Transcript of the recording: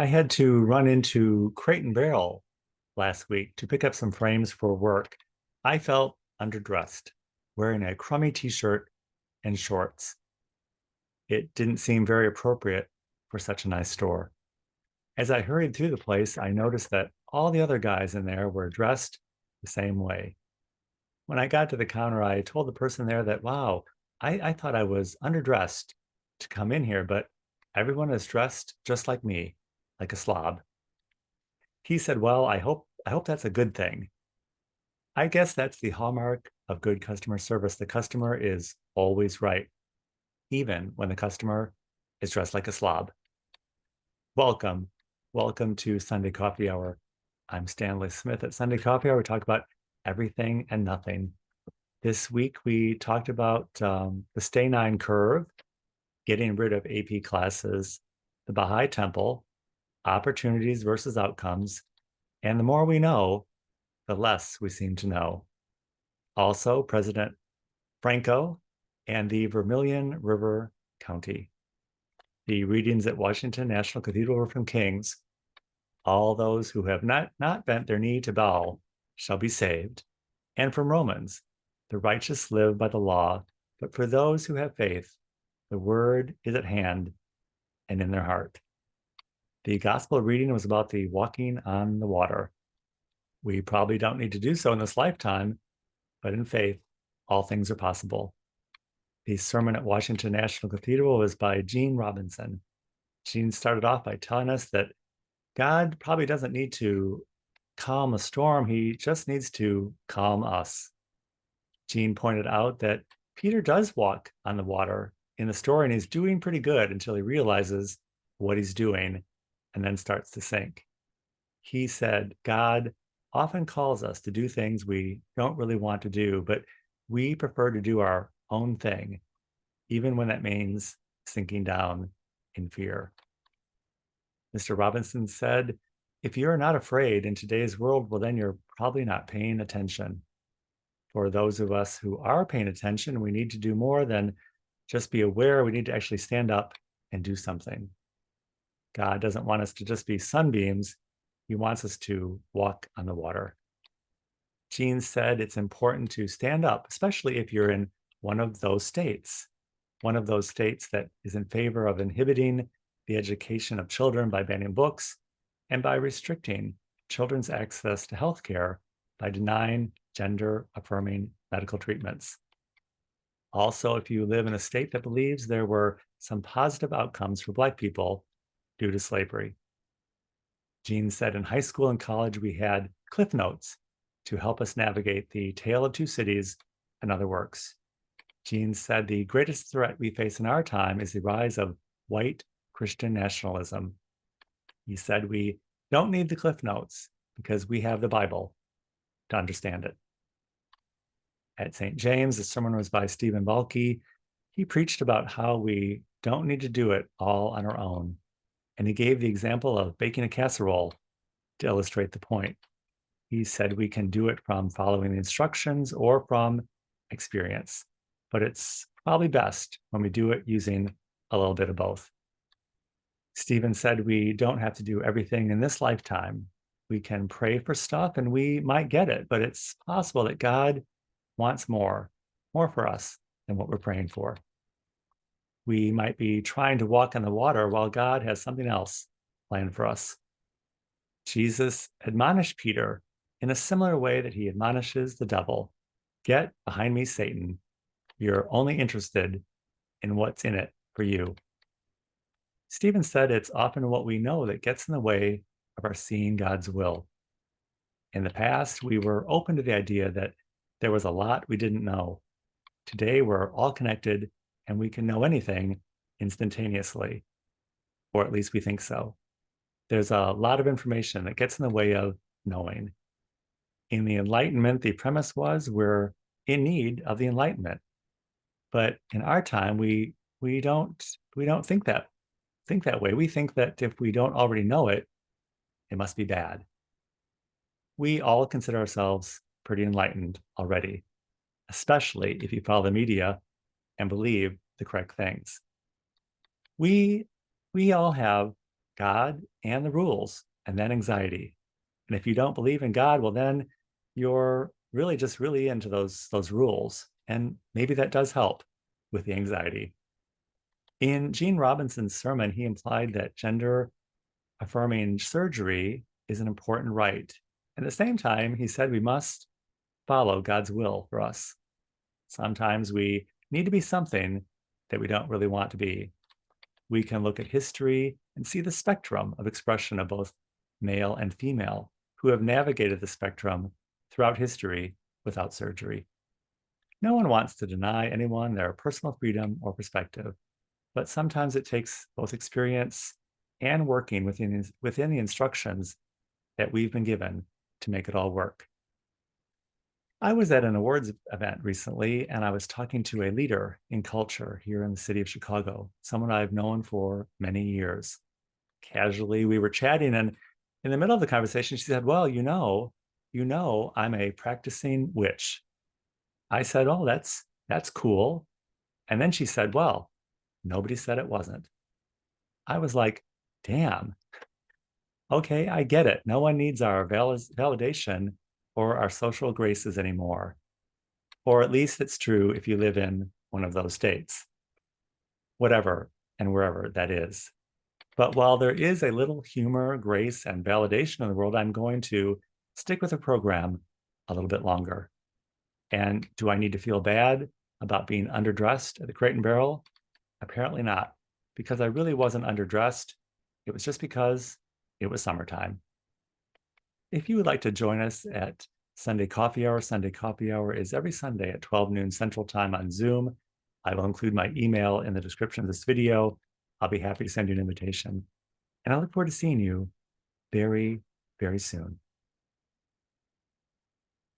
I had to run into Crate and Barrel last week to pick up some frames for work. I felt underdressed, wearing a crummy t-shirt and shorts. It didn't seem very appropriate for such a nice store. As I hurried through the place, I noticed that all the other guys in there were dressed the same way. When I got to the counter, I told the person there that, wow, I thought I was underdressed to come in here, but everyone is dressed just like me, like a slob. He said, well, I hope that's a good thing. I guess that's the hallmark of good customer service. The customer is always right, even when the customer is dressed like a slob. Welcome. Welcome to Sunday Coffee Hour. I'm Stanley Smith. At Sunday Coffee Hour, we talk about everything and nothing. This week, we talked about the Stay Nine curve, getting rid of AP classes, the Baha'i Temple, opportunities versus outcomes, and the more we know, the less we seem to know. Also, President Franco and the Vermilion River County. The readings at Washington National Cathedral were from Kings. All those who have not bent their knee to Baal shall be saved. And from Romans, the righteous live by the law, but for those who have faith, the word is at hand and in their heart. The gospel reading was about the walking on the water. We probably don't need to do so in this lifetime, but in faith, all things are possible. The sermon at Washington National Cathedral was by Gene Robinson. Gene started off by telling us that God probably doesn't need to calm a storm, he just needs to calm us. Gene pointed out that Peter does walk on the water in the story, and he's doing pretty good until he realizes what he's doing and then starts to sink. He said, God often calls us to do things we don't really want to do, but we prefer to do our own thing, even when that means sinking down in fear. Mr. Robinson said, if you're not afraid in today's world, well, then you're probably not paying attention. For those of us who are paying attention, we need to do more than just be aware. We need to actually stand up and do something. God doesn't want us to just be sunbeams. He wants us to walk on the water. Gene said it's important to stand up, especially if you're in one of those states that is in favor of inhibiting the education of children by banning books and by restricting children's access to healthcare by denying gender affirming medical treatments. Also, if you live in a state that believes there were some positive outcomes for Black people due to slavery. Gene said in high school and college, we had Cliff Notes to help us navigate the Tale of Two Cities and other works. Gene said the greatest threat we face in our time is the rise of white Christian nationalism. He said we don't need the Cliff Notes because we have the Bible to understand it. At St. James, the sermon was by Stephen Balke. He preached about how we don't need to do it all on our own. And he gave the example of baking a casserole to illustrate the point. He said we can do it from following the instructions or from experience, but it's probably best when we do it using a little bit of both. Stephen said we don't have to do everything in this lifetime. We can pray for stuff and we might get it, but it's possible that God wants more for us than what we're praying for. We might be trying to walk on the water while God has something else planned for us. Jesus admonished Peter in a similar way that he admonishes the devil. Get behind me, Satan. You're only interested in what's in it for you. Stephen said it's often what we know that gets in the way of our seeing God's will. In the past, we were open to the idea that there was a lot we didn't know. Today, we're all connected and we can know anything instantaneously, or at least we think so. There's a lot of information that gets in the way of knowing. In the Enlightenment, the premise was we're in need of the Enlightenment. But in our time, we don't think that way. We think that if we don't already know it, it must be bad. We all consider ourselves pretty enlightened already, especially if you follow the media and believe the correct things. We all have God and the rules, and then anxiety. And if you don't believe in God, well, then you're really just really into those rules. And maybe that does help with the anxiety. In Gene Robinson's sermon, he implied that gender affirming surgery is an important right. At the same time, he said we must follow God's will for us. Sometimes we need to be something that we don't really want to be. We can look at history and see the spectrum of expression of both male and female who have navigated the spectrum throughout history without surgery. No one wants to deny anyone their personal freedom or perspective, but sometimes it takes both experience and working within the instructions that we've been given to make it all work. I was at an awards event recently, and I was talking to a leader in culture here in the city of Chicago, someone I've known for many years. Casually, we were chatting, and in the middle of the conversation, she said, "Well, I'm a practicing witch." I said, "Oh, that's cool." And then she said, "Well, nobody said it wasn't." I was like, "Damn, okay, I get it. No one needs our validation or our social graces anymore." Or at least it's true if you live in one of those states, whatever and wherever that is. But while there is a little humor, grace, and validation in the world, I'm going to stick with the program a little bit longer. And do I need to feel bad about being underdressed at the Crate and Barrel? Apparently not, because I really wasn't underdressed. It was just because it was summertime. If you would like to join us at Sunday Coffee Hour is every Sunday at 12 noon Central Time on Zoom. I will include my email in the description of this video. I'll be happy to send you an invitation. And I look forward to seeing you very, very soon.